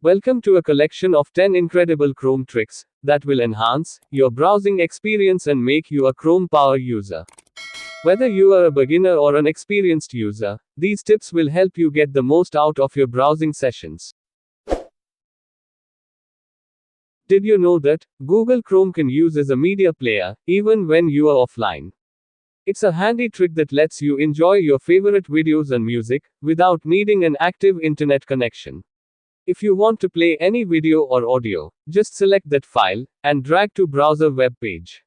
Welcome to a collection of 10 incredible Chrome tricks that will enhance your browsing experience and make you a Chrome power user. Whether you are a beginner or an experienced user, these tips will help you get the most out of your browsing sessions. Did you know that Google Chrome can use as a media player, even when you are offline? It's a handy trick that lets you enjoy your favorite videos and music without needing an active internet connection. If you want to play any video or audio, just select that file and drag to browser web page.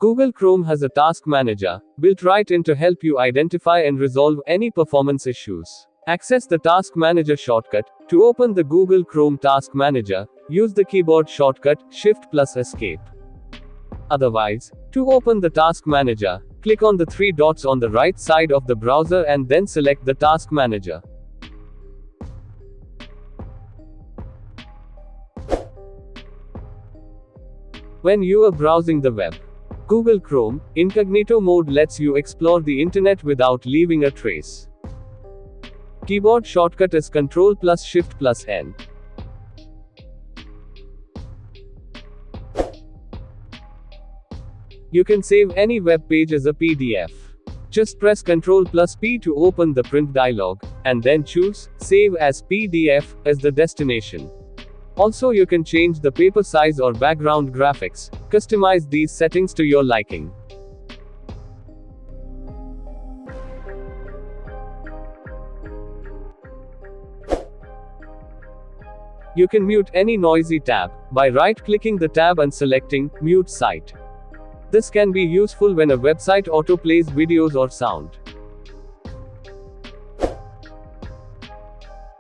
Google Chrome has a task manager, built right in to help you identify and resolve any performance issues. Access the Task Manager shortcut. To open the Google Chrome Task Manager, use the keyboard shortcut, Shift plus Escape. Otherwise, to open the Task Manager, click on the three dots on the right side of the browser and then select the Task Manager. When you are browsing the web, Google Chrome Incognito mode lets you explore the internet without leaving a trace. Keyboard shortcut is Ctrl plus Shift plus N. You can save any web page as a PDF. Just press Ctrl plus P to open the print dialog, and then choose Save as PDF as the destination. Also, you can change the paper size or background graphics. Customize these settings to your liking. You can mute any noisy tab by right-clicking the tab and selecting Mute Site. This can be useful when a website autoplays videos or sound.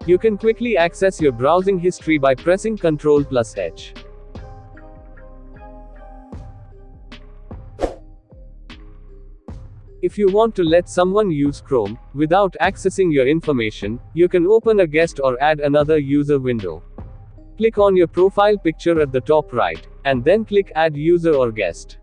You can quickly access your browsing history by pressing Ctrl plus H. If you want to let someone use Chrome without accessing your information, you can open a guest or add another user window. Click on your profile picture at the top right, and then click Add User or Guest.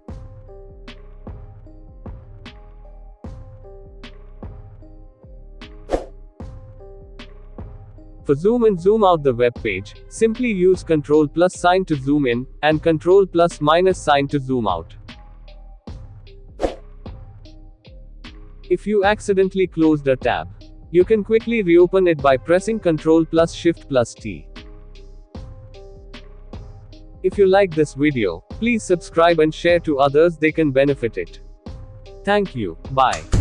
For zoom and zoom out the web page, simply use Ctrl plus sign to zoom in, and Ctrl plus minus sign to zoom out. If you accidentally closed a tab, you can quickly reopen it by pressing Ctrl plus Shift plus T. If you like this video, please subscribe and share to others they can benefit it. Thank you. Bye.